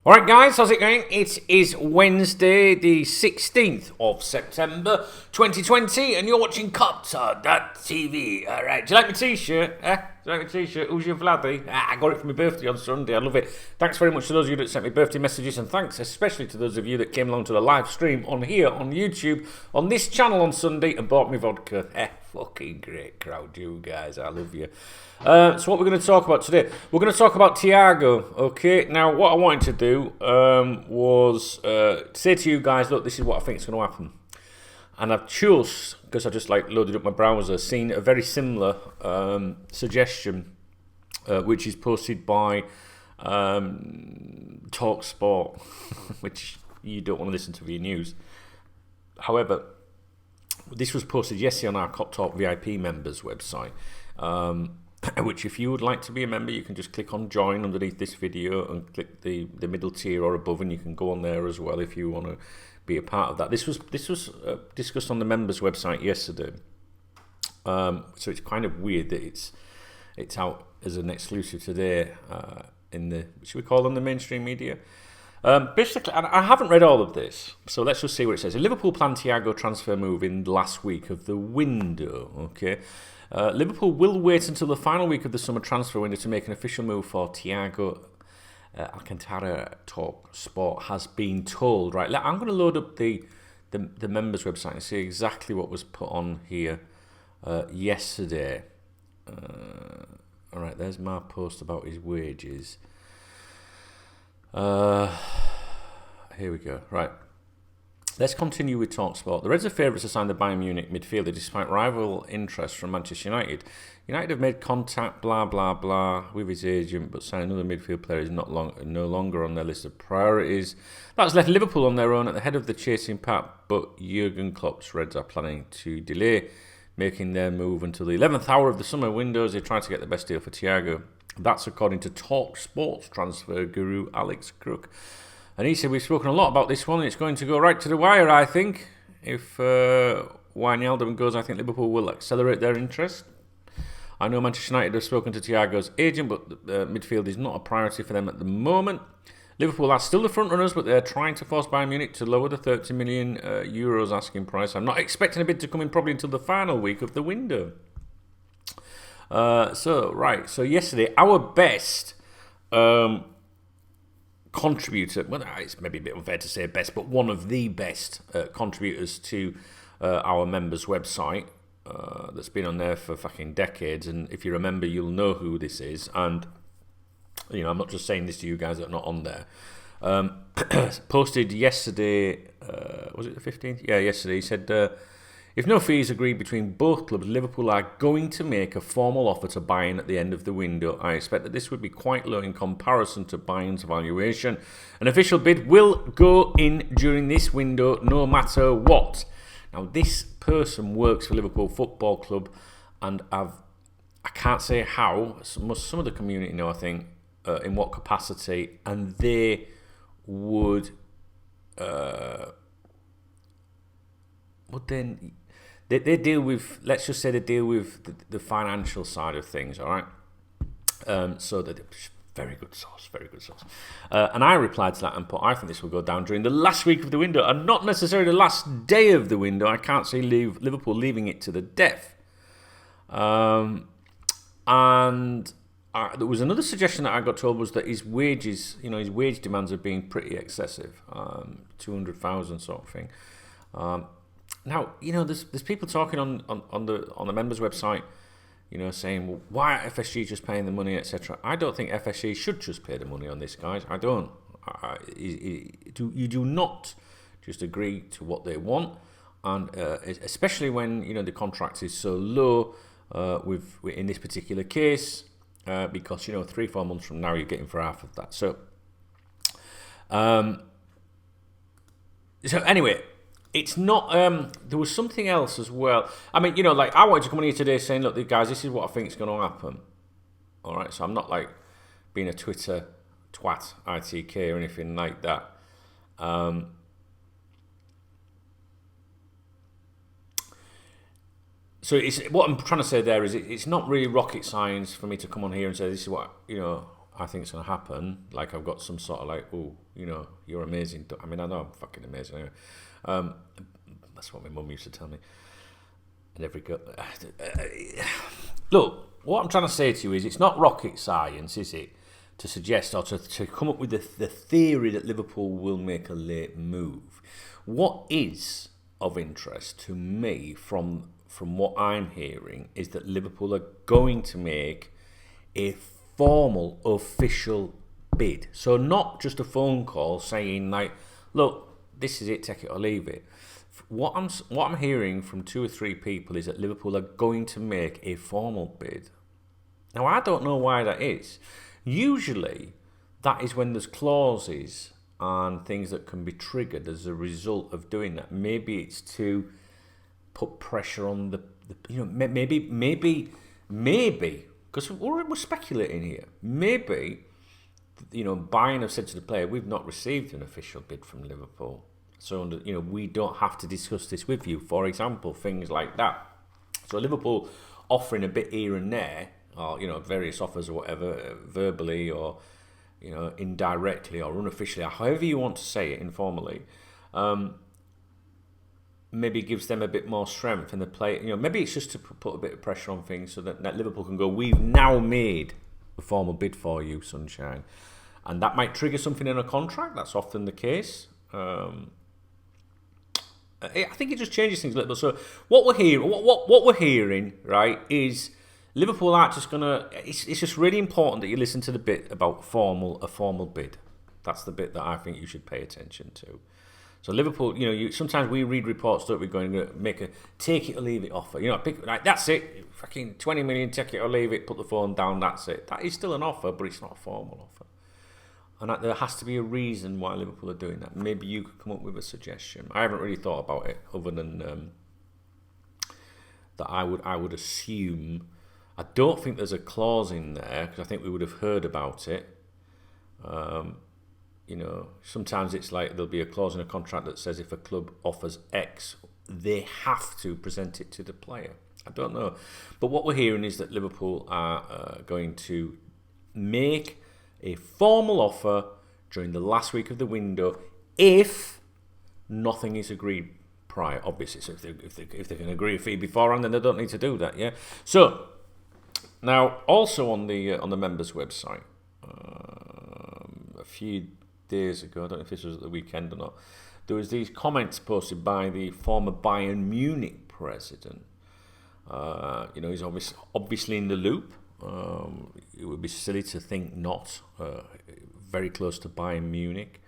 Alright guys, how's it going? It is Wednesday the 16th of September 2020 and you're watching KopTalk.tv. Alright, do you like my t-shirt? Do you like my t-shirt? Who's your vladdy? I got it for my birthday on Sunday, I love it. Thanks very much to those of you that sent me birthday messages, and thanks especially to those of you that came along to the live stream on here on YouTube on this channel on Sunday and bought me vodka. Fucking great crowd, you guys, I love you. So what we're going to talk about today, we're going to talk about Thiago, okay? Now, what I wanted to do was say to you guys, look, this is what I think is going to happen. And I've chose, because I just loaded up my browser, seen a very similar suggestion, which is posted by Talk Sport, which you don't want to listen to for your news. However, this was posted yesterday on our KopTalk VIP members website. Which if you would like to be a member, you can just click on join underneath this video and click the middle tier or above, and you can go on there as well if you want to be a part of that. This was discussed on the members website yesterday, so it's kind of weird that it's out as an exclusive today in the, should we call them, the mainstream media. Basically, I haven't read all of this, so let's just see what it says. A Liverpool planned Thiago transfer move in the last week of the window, okay? Liverpool will wait until the final week of the summer transfer window to make an official move for Thiago Alcantara. Talk Sport has been told. Right, I'm going to load up the members website and see exactly what was put on here yesterday. All right, there's my post about his wages. Here we go. Right. Let's continue with TalkSport. The Reds are favourites to sign the Bayern Munich midfielder despite rival interest from Manchester United. United have made contact, blah, blah, blah, with his agent, but signing another midfield player is no longer on their list of priorities. That's left Liverpool on their own at the head of the chasing pack, but Jurgen Klopp's Reds are planning to delay making their move until the 11th hour of the summer window as they try to get the best deal for Thiago. That's according to TalkSport's transfer guru Alex Crook. And he said, we've spoken a lot about this one, and it's going to go right to the wire, I think. If Wijnaldum goes, I think Liverpool will accelerate their interest. I know Manchester United have spoken to Thiago's agent, but midfield is not a priority for them at the moment. Liverpool are still the front runners, but they're trying to force Bayern Munich to lower the 30 million euros asking price. I'm not expecting a bid to come in probably until the final week of the window. So yesterday, our best contributor, well, it's maybe a bit unfair to say best, but one of the best contributors to our members website that's been on there for fucking decades, and if you remember, you'll know who this is. And you know, I'm not just saying this to you guys that are not on there. Posted yesterday, was it the 15th? Yeah, yesterday. He said, if no fees agreed between both clubs, Liverpool are going to make a formal offer to Bayern at the end of the window. I expect that this would be quite low in comparison to Bayern's valuation. An official bid will go in during this window no matter what. Now, this person works for Liverpool Football Club, and I can't say how, some of the community know, I think, in what capacity, and they would then... They deal with, let's just say they deal with the financial side of things, all right? So that very good source. And I replied to that and put, I think this will go down during the last week of the window and not necessarily the last day of the window. I can't see Liverpool leaving it to the death. And there was another suggestion that I got told was that his wages, his wage demands are being pretty excessive, 200,000 sort of thing. Now, there's people talking on the members website, saying, well, why are FSG just paying the money, etc. I don't think FSG should just pay the money on this, guys. I don't. You do not just agree to what they want, and especially when the contract is so low. In this particular case, because 3-4 months from now you're getting for half of that. So anyway. It's not, there was something else as well. I mean, I wanted to come in here today saying, look, guys, this is what I think is going to happen. All right, so I'm not being a Twitter twat, ITK or anything like that. So what I'm trying to say there is it's not really rocket science for me to come on here and say this is what, I think is going to happen, like I've got some sort of like, oh, you know, you're amazing. I mean, I know I'm fucking amazing anyway. That's what my mum used to tell me. And every girl. Look, what I'm trying to say to you is, it's not rocket science, is it, to suggest or to come up with the theory that Liverpool will make a late move. What is of interest to me from what I'm hearing is that Liverpool are going to make a formal, official bid. So not just a phone call saying like, look, this is it, take it or leave it. What I'm hearing from 2 or 3 people is that Liverpool are going to make a formal bid. Now, I don't know why that is. Usually, that is when there's clauses and things that can be triggered as a result of doing that. Maybe it's to put pressure on the you know, maybe, because we're speculating here. Maybe, you know, Bayern have said to the player, we've not received an official bid from Liverpool. So, you know, we don't have to discuss this with you. For example, things like that. So Liverpool offering a bit here and there, or, you know, various offers or whatever, verbally or, you know, indirectly or unofficially, or however you want to say it, informally, maybe gives them a bit more strength in the play. You know, maybe it's just to put a bit of pressure on things so that Liverpool can go, we've now made a formal bid for you, Sunshine. And that might trigger something in a contract. That's often the case. I think it just changes things a little bit. So what we're hearing, right, is Liverpool aren't just gonna. It's just really important that you listen to the bit about a formal bid. That's the bit that I think you should pay attention to. So Liverpool, you know, sometimes we read reports that we're going to make a take it or leave it offer. You know, pick like that's it, fucking 20 million, take it or leave it. Put the phone down. That's it. That is still an offer, but it's not a formal offer. And there has to be a reason why Liverpool are doing that. Maybe you could come up with a suggestion. I haven't really thought about it, other than that I would assume. I don't think there's a clause in there, because I think we would have heard about it. You know, sometimes it's like there'll be a clause in a contract that says if a club offers X, they have to present it to the player. I don't know. But what we're hearing is that Liverpool are going to make a formal offer during the last week of the window if nothing is agreed prior. Obviously, so if they can agree a fee beforehand, then they don't need to do that. Yeah. So now, also on the members' website, a few days ago, I don't know if this was at the weekend or not, there was these comments posted by the former Bayern Munich president. You know, he's obviously in the loop. It would be silly to think not. Very close to Bayern Munich.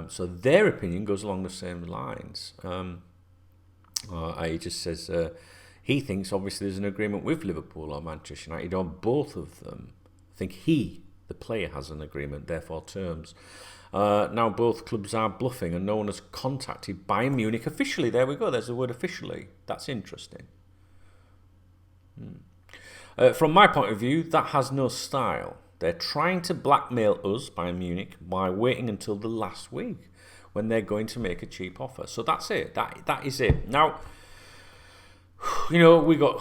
So their opinion goes along the same lines. He just says he thinks obviously there's an agreement with Liverpool or Manchester United on both of them. I think the player, has an agreement, therefore terms. Now both clubs are bluffing and no one has contacted Bayern Munich officially. There we go, there's the word officially. That's interesting. From my point of view, that has no style. They're trying to blackmail us, Bayern Munich, by waiting until the last week when they're going to make a cheap offer. So that's it. That is it. Now, you know,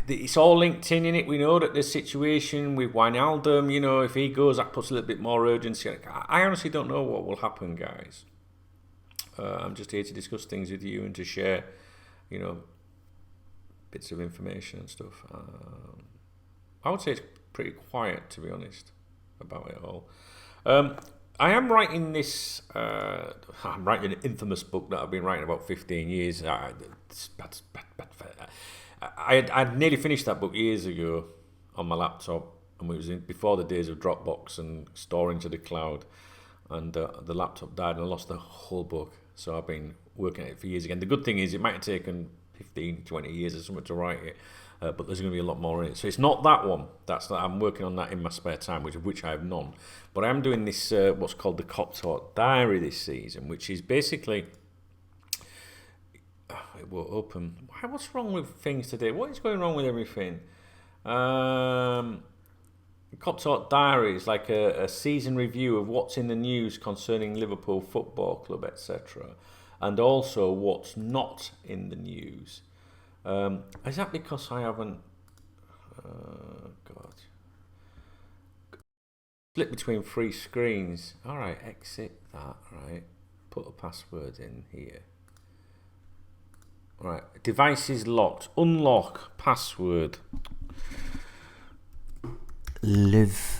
it's all linked in it. We know that the situation with Wijnaldum, you know, if he goes, that puts a little bit more urgency. I honestly don't know what will happen, guys. I'm just here to discuss things with you and to share, you know, bits of information and stuff. I would say it's pretty quiet, to be honest, about it all. I am writing this. I'm writing an infamous book that I've been writing about 15 years. I'd nearly finished that book years ago on my laptop, and it was before the days of Dropbox and storing to the cloud. And the laptop died, and I lost the whole book. So I've been working at it for years again. The good thing is, it might have taken 15, 20 years or something to write it. But there's going to be a lot more in it. So it's not that one. I'm working on that in my spare time, which I have none. But I am doing this, what's called the KopTalk Diary this season, which is basically... it will open... What's wrong with things today? What is going wrong with everything? KopTalk Diary is like a season review of what's in the news concerning Liverpool Football Club, etc. And also what's not in the news. Is that because I haven't... God. Split between 3 screens. Alright, exit that, right. Put a password in here. Right, device is locked. Unlock password. Liverpool.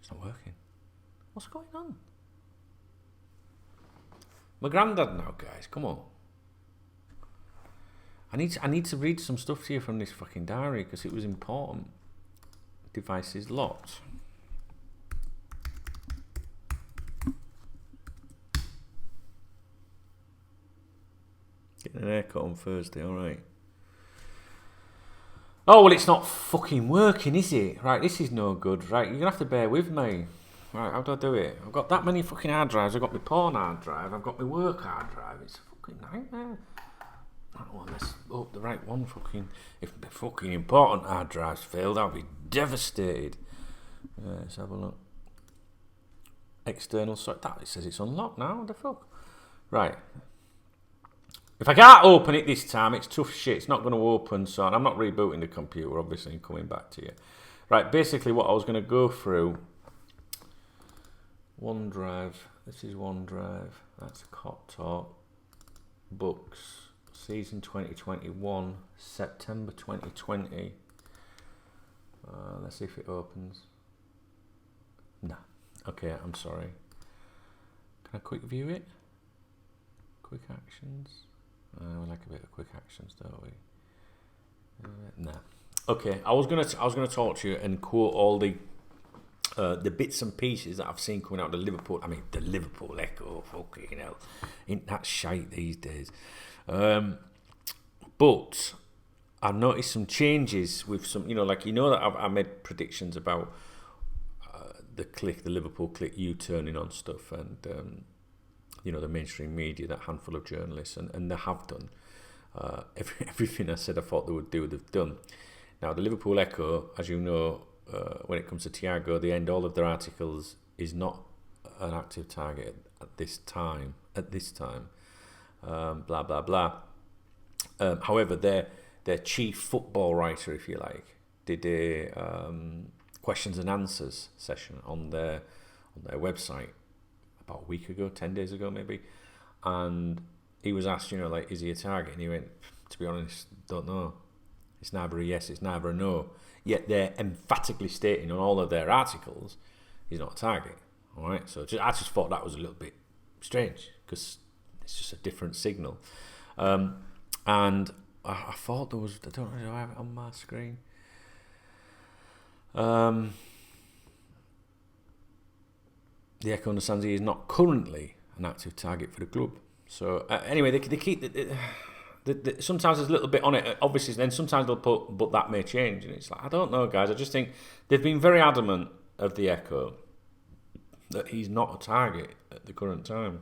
It's not working. What's going on? My granddad now, guys. Come on. I need to read some stuff to you from this fucking diary because it was important. Device is locked. Getting an haircut on Thursday, alright. Oh, well, it's not fucking working, is it? Right, this is no good. Right, you're going to have to bear with me. Right, how do I do it? I've got that many fucking hard drives. I've got my porn hard drive. I've got my work hard drive. It's a fucking nightmare. Oh, let's hope the right one fucking... If the fucking important hard drives failed, I'll be devastated. Let's have a look. External... It says it's unlocked now. What the fuck? Right. If I can't open it this time, it's tough shit. It's not going to open, so I'm not rebooting the computer, obviously, and coming back to you. Right, basically what I was going to go through... OneDrive. This is OneDrive. That's KopTalk. Books. Season 2021. September 2020. Let's see if it opens. Nah. Okay, I'm sorry. Can I quick view it? Quick actions. We like a bit of quick actions, don't we? Nah. Okay, I was gonna talk to you and quote all the bits and pieces that I've seen coming out of the Liverpool. I mean, the Liverpool Echo. Fucking hell, ain't that shite these days? But I noticed some changes with some, that I made predictions about the Liverpool clique U-turning on stuff, and the mainstream media, that handful of journalists, and they have done everything I said I thought they would do. They've done. Now the Liverpool Echo, as you know, when it comes to Thiago, the end all of their articles is not an active target at this time. Blah blah blah. However, their chief football writer, if you like, did a questions and answers session on their website about a week ago, 10 days ago maybe, and he was asked, is he a target? And he went, to be honest, don't know. It's neither a yes, it's neither a no. Yet they're emphatically stating on all of their articles he's not a target. All right, so I just thought that was a little bit strange because it's just a different signal. And I thought there was, I don't know, do I have it on my screen? The Echo understands he is not currently an active target for the club. So anyway, they keep sometimes there's a little bit on it, obviously. Then sometimes they'll put, but that may change, and it's like, I don't know, guys. I just think they've been very adamant of the Echo that he's not a target at the current time.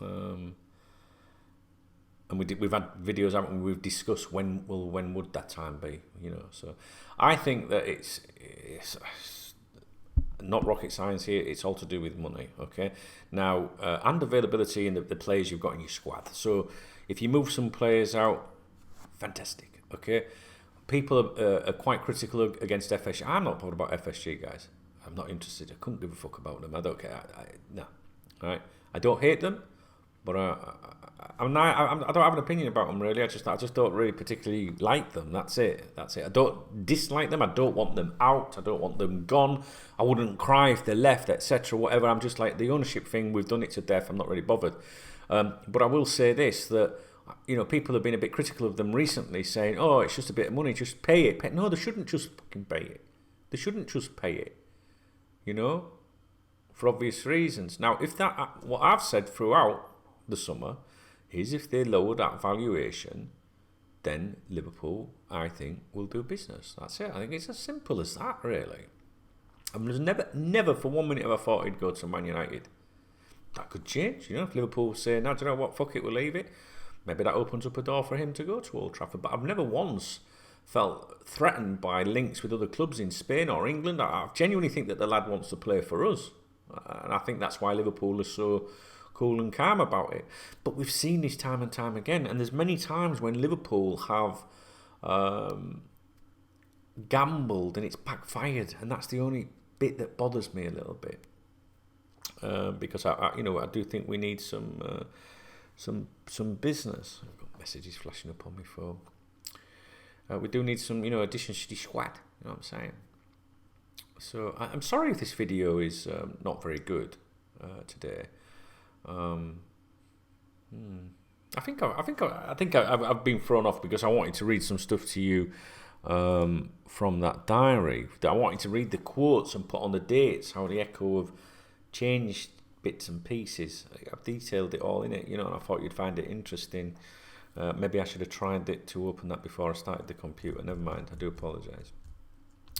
And we've had videos, haven't we? We've discussed when would that time be, So I think that it's not rocket science here. It's all to do with money, okay? Now, and availability in the players you've got in your squad. So if you move some players out, fantastic, okay? People are quite critical against FSG. I'm not bothered about FSG, guys. I'm not interested. I couldn't give a fuck about them. I don't care. No, all right? I don't hate them, but I don't have an opinion about them really. I just don't really particularly like them. That's it. I don't dislike them. I don't want them out. I don't want them gone. I wouldn't cry if they left, etc. Whatever. I'm just like the ownership thing. We've done it to death. I'm not really bothered. But I will say this, that people have been a bit critical of them recently, saying, "Oh, it's just a bit of money. Just pay it." No, they shouldn't just fucking pay it. They shouldn't just pay it. For obvious reasons. Now, if what I've said throughout the summer is if they lower that valuation, then Liverpool, I think, will do business. That's it. I think it's as simple as that, really. I mean, there's never for 1 minute have I thought he'd go to Man United. That could change, if Liverpool say, "No, do you know what, fuck it, we'll leave it." Maybe that opens up a door for him to go to Old Trafford. But I've never once felt threatened by links with other clubs in Spain or England. I genuinely think that the lad wants to play for us. And I think that's why Liverpool is so cool and calm about it. But we've seen this time and time again, and there's many times when Liverpool have gambled and it's backfired, and that's the only bit that bothers me a little bit. Because I do think we need some business. I've got messages flashing up on my phone. We do need some, additions to the squad. You know what I'm saying? So I'm sorry if this video is not very good today. I think I've been thrown off because I wanted to read some stuff to you from that diary. I wanted to read the quotes and put on the dates, how the Echo have changed bits and pieces. I've detailed it all in it, and I thought you'd find it interesting. Maybe I should have tried it to open that before I started the computer. Never mind, I do apologise.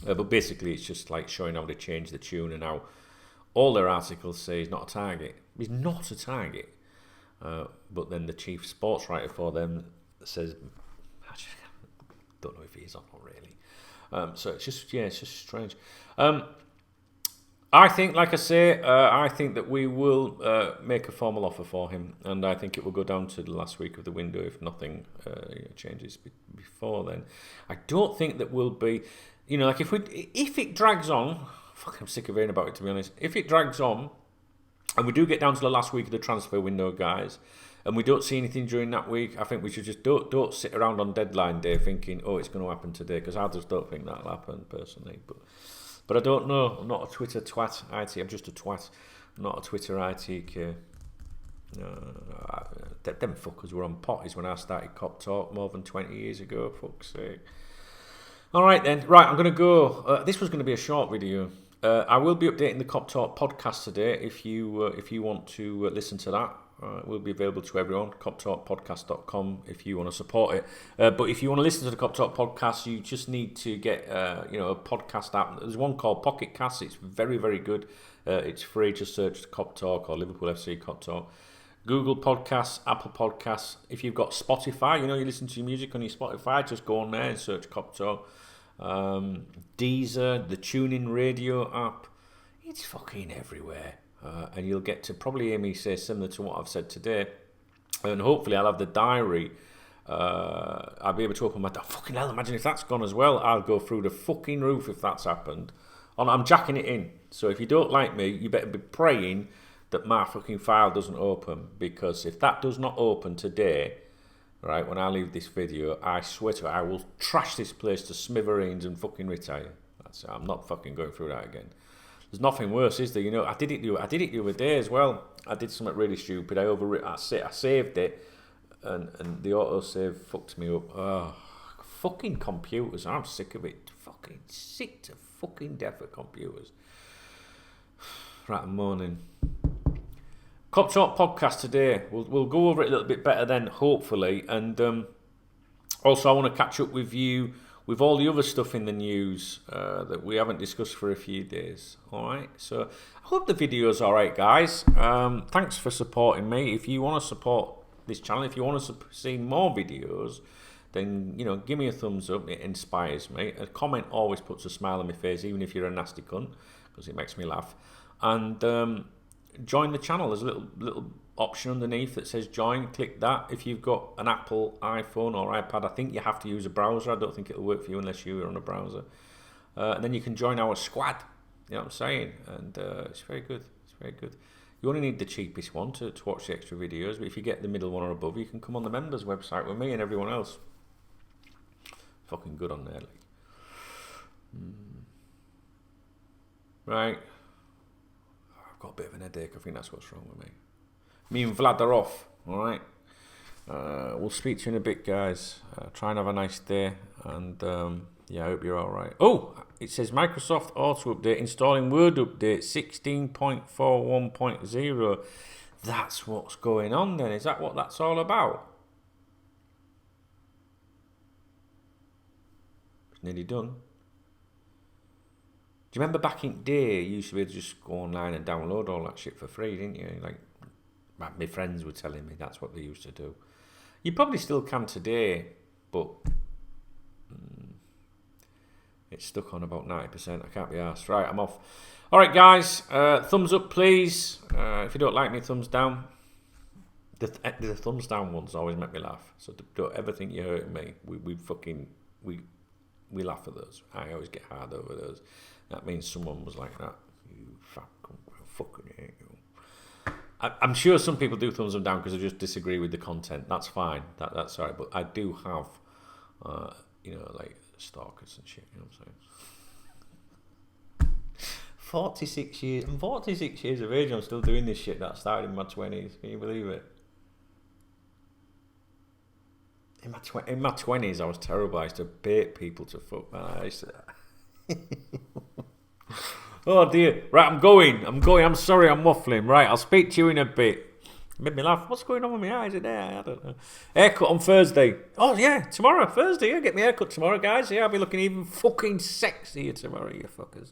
But basically, it's just like showing how they change the tune and how all their articles say he's not a target. He's not a target. But then the chief sports writer for them says, I don't know if he is or not really. So it's just strange. I think, like I say, I think that we will make a formal offer for him, and I think it will go down to the last week of the window if nothing changes before then. I don't think that we'll be, like if it drags on. Fuck, I'm sick of hearing about it, to be honest. If it drags on, and we do get down to the last week of the transfer window, guys, and we don't see anything during that week, I think we should just don't sit around on deadline day thinking, oh, it's going to happen today, because I just don't think that'll happen personally. But I don't know. I'm not a Twitter twat IT. I'm just a twat. I'm not a Twitter ITK. Them fuckers were on potties when I started KopTalk more than 20 years ago. Fuck's sake. All right then. Right, I'm going to go. This was going to be a short video. I will be updating the KopTalk podcast today. If you want to listen to that, it will be available to everyone. KopTalkPodcast.com if you want to support it. But if you want to listen to the KopTalk podcast, you just need to get a podcast app. There's one called Pocket Cast. It's very, very good. It's free. Just search KopTalk or Liverpool FC KopTalk. Google Podcasts, Apple Podcasts. If you've got Spotify, you listen to your music on your Spotify, just go on there and search KopTalk. Deezer, the TuneIn Radio app. It's fucking everywhere. And you'll get to probably hear me say similar to what I've said today. And hopefully I'll have the diary. I'll be able to open my... Fucking hell, imagine if that's gone as well. I'll go through the fucking roof if that's happened. I'm jacking it in. So if you don't like me, you better be praying that my fucking file doesn't open. Because if that does not open today, right, when I leave this video, I swear to you, I will trash this place to smithereens and fucking retire. That's it. I'm not fucking going through that again. There's nothing worse, is there? I did it the other day as well. I did something really stupid. I saved it, and the autosave fucked me up. Oh, fucking computers! I'm sick of it. Fucking sick to fucking death of computers. Right, I'm moaning. KopTalk podcast today. We'll go over it a little bit better then, hopefully, and also I want to catch up with you with all the other stuff in the news that we haven't discussed for a few days. Alright, so I hope the video's alright, guys. Thanks for supporting me. If you want to support this channel, if you want to see more videos, then, give me a thumbs up. It inspires me. A comment always puts a smile on my face, even if you're a nasty cunt, because it makes me laugh. And join the channel. There's a little option underneath that says join. Click that. If you've got an Apple iPhone or iPad, I think you have to use a browser. I don't think it'll work for you unless you're on a browser. And then you can join our squad. You know what I'm saying? And it's very good. It's very good. You only need the cheapest one to watch the extra videos, but if you get the middle one or above, you can come on the members website with me and everyone else. Fucking good on there. Right. I've got a bit of an headache. I think that's what's wrong with me. Me and Vlad are off, alright? We'll speak to you in a bit, guys. Try and have a nice day, and I hope you're alright. Oh, it says Microsoft Auto Update installing Word Update 16.41.0. That's what's going on then. Is that what that's all about? It's nearly done. Do you remember back in the day, you used to be able to just go online and download all that shit for free, didn't you? Like my friends were telling me that's what they used to do. You probably still can today, but it's stuck on about 90%. I can't be arsed. Right, I'm off. All right, guys. Thumbs up, please. If you don't like me, thumbs down. The thumbs down ones always make me laugh. So don't ever think you're hurting me. we laugh at those. I always get hard over those. That means someone was like that. You fucking hate you. I'm sure some people do thumbs them down because they just disagree with the content. That's fine. That's all right. But I do have, like stalkers and shit. You know what I'm saying? 46 years. I'm 46 years of age. I'm still doing this shit that I started in my 20s. Can you believe it? In my 20s, I was terrible. I used to bait people to fuck. Man, I used to... Oh dear. Right, I'm going. I'm sorry, I'm waffling. Right, I'll speak to you in a bit. Made me laugh. What's going on with my eyes today? I don't know. Haircut on Thursday. Oh yeah, tomorrow, Thursday. Yeah, get my haircut tomorrow, guys. Yeah, I'll be looking even fucking sexier tomorrow, you fuckers.